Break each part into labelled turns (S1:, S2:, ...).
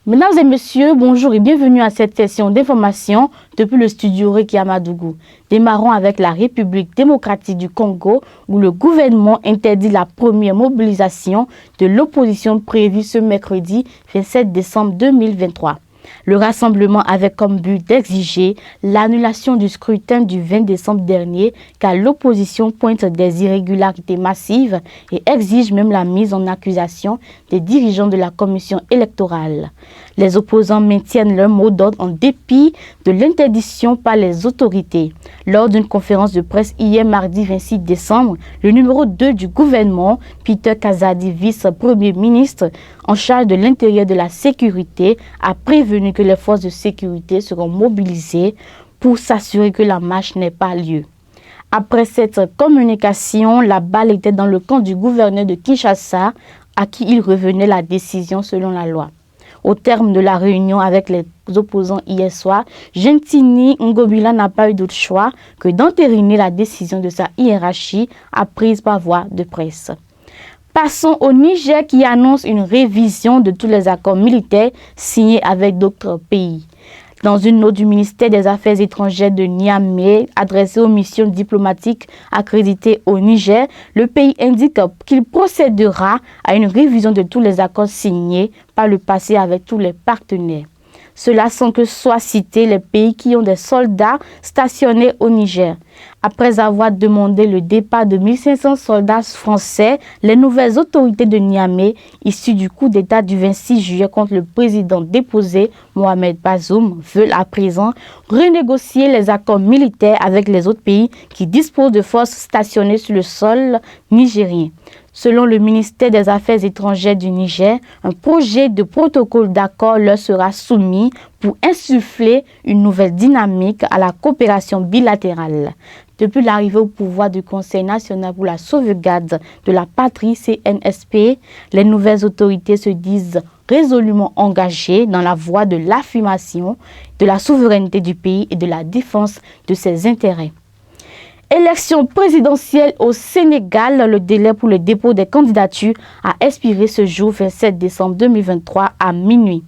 S1: Mesdames et messieurs, bonjour et bienvenue à cette session d'information depuis le studio Rekia Madougou. Démarrons avec la République démocratique du Congo où le gouvernement interdit la première mobilisation de l'opposition prévue ce mercredi 27 décembre 2023. Le rassemblement avait comme but d'exiger l'annulation du scrutin du 20 décembre dernier car l'opposition pointe des irrégularités massives et exige même la mise en accusation des dirigeants de la commission électorale. Les opposants maintiennent leur mot d'ordre en dépit de l'interdiction par les autorités. Lors d'une conférence de presse hier mardi 26 décembre, le numéro 2 du gouvernement, Peter Kazadi, vice-premier ministre en charge de l'intérieur et de la sécurité, a prévenu que les forces de sécurité seront mobilisées pour s'assurer que la marche n'ait pas lieu. Après cette communication, la balle était dans le camp du gouverneur de Kinshasa, à qui il revenait la décision selon la loi. Au terme de la réunion avec les opposants hier soir, Gentini Ngobila n'a pas eu d'autre choix que d'entériner la décision de sa hiérarchie apprise par voie de presse. Passons au Niger qui annonce une révision de tous les accords militaires signés avec d'autres pays. Dans une note du ministère des Affaires étrangères de Niamey adressée aux missions diplomatiques accréditées au Niger, le pays indique qu'il procédera à une révision de tous les accords signés par le passé avec tous les partenaires. Cela sans que soient cités les pays qui ont des soldats stationnés au Niger. Après avoir demandé le départ de 1500 soldats français, les nouvelles autorités de Niamey, issues du coup d'État du 26 juillet contre le président déposé Mohamed Bazoum, veulent à présent renégocier les accords militaires avec les autres pays qui disposent de forces stationnées sur le sol nigérien. Selon le ministère des Affaires étrangères du Niger, un projet de protocole d'accord leur sera soumis pour insuffler une nouvelle dynamique à la coopération bilatérale. Depuis l'arrivée au pouvoir du Conseil national pour la sauvegarde de la patrie CNSP, les nouvelles autorités se disent résolument engagées dans la voie de l'affirmation de la souveraineté du pays et de la défense de ses intérêts. Élection présidentielle au Sénégal, le délai pour le dépôt des candidatures a expiré ce jour 27 décembre 2023 à minuit.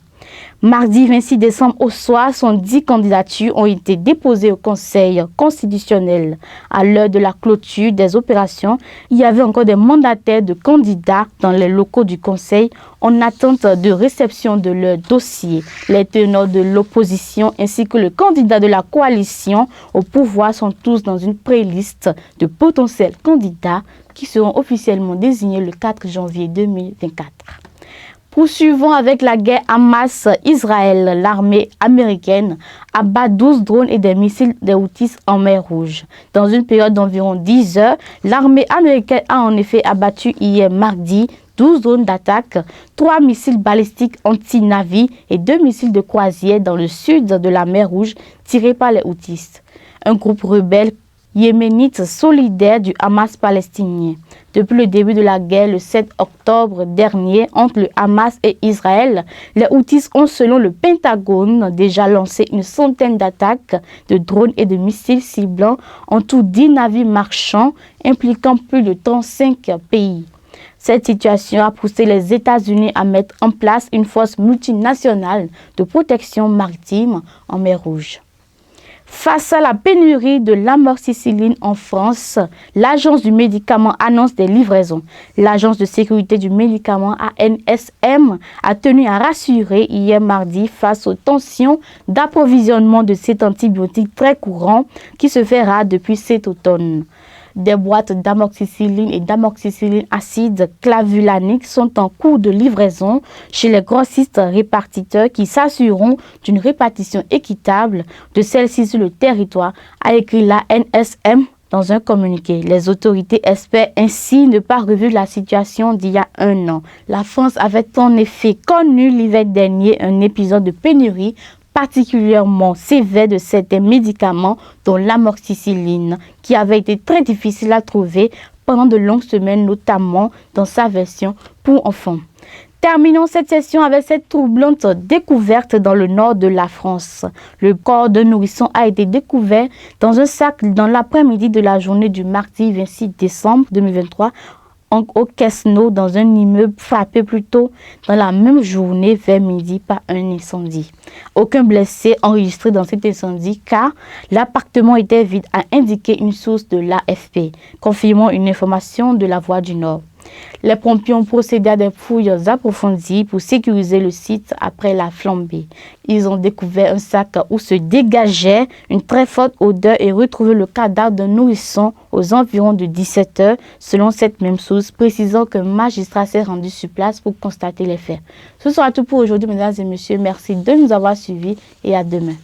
S1: Mardi 26 décembre au soir, 110 candidatures ont été déposées au Conseil constitutionnel. À l'heure de la clôture des opérations, il y avait encore des mandataires de candidats dans les locaux du Conseil en attente de réception de leur dossier. Les tenants de l'opposition ainsi que le candidat de la coalition au pouvoir sont tous dans une pré-liste de potentiels candidats qui seront officiellement désignés le 4 janvier 2024. Poursuivons avec la guerre Hamas-Israël. L'armée américaine abat 12 drones et des missiles des Houthis en mer Rouge. Dans une période d'environ 10 heures, l'armée américaine a en effet abattu hier mardi 12 drones d'attaque, 3 missiles balistiques anti-navires et 2 missiles de croisière dans le sud de la mer Rouge tirés par les Houthis, un groupe rebelle yéménite solidaire du Hamas palestinien. Depuis le début de la guerre, le 7 octobre dernier, entre le Hamas et Israël, les Houthis ont, selon le Pentagone, déjà lancé une centaine d'attaques de drones et de missiles ciblant en tout 10 navires marchands impliquant plus de 35 pays. Cette situation a poussé les États-Unis à mettre en place une force multinationale de protection maritime en mer Rouge. Face à la pénurie de l'amoxicilline en France, l'Agence du médicament annonce des livraisons. L'Agence de sécurité du médicament ANSM a tenu à rassurer hier mardi face aux tensions d'approvisionnement de cet antibiotique très courant qui se fait rare depuis cet automne. Des boîtes d'amoxicilline et d'amoxicilline acide clavulanique sont en cours de livraison chez les grossistes répartiteurs qui s'assureront d'une répartition équitable de celles-ci sur le territoire, a écrit la NSM dans un communiqué. Les autorités espèrent ainsi ne pas revivre la situation d'il y a un an. La France avait en effet connu l'hiver dernier un épisode de pénurie particulièrement sévère de certains médicaments dont l'amoxicilline, qui avait été très difficile à trouver pendant de longues semaines, notamment dans sa version pour enfants. Terminons cette session avec cette troublante découverte dans le nord de la France. Le corps d'un nourrisson a été découvert dans un sac dans l'après-midi de la journée du mardi 26 décembre 2023 au Quesno dans un immeuble frappé plus tôt dans la même journée vers midi par un incendie. Aucun blessé enregistré dans cet incendie car l'appartement était vide, a indiqué une source de l'AFP, confirmant une information de la Voix du Nord. Les pompiers ont procédé à des fouilles approfondies pour sécuriser le site après la flambée. Ils ont découvert un sac où se dégageait une très forte odeur et retrouvé le cadavre d'un nourrisson aux environs de 17 h, selon cette même source, précisant qu'un magistrat s'est rendu sur place pour constater les faits. Ce sera tout pour aujourd'hui, mesdames et messieurs. Merci de nous avoir suivis et à demain.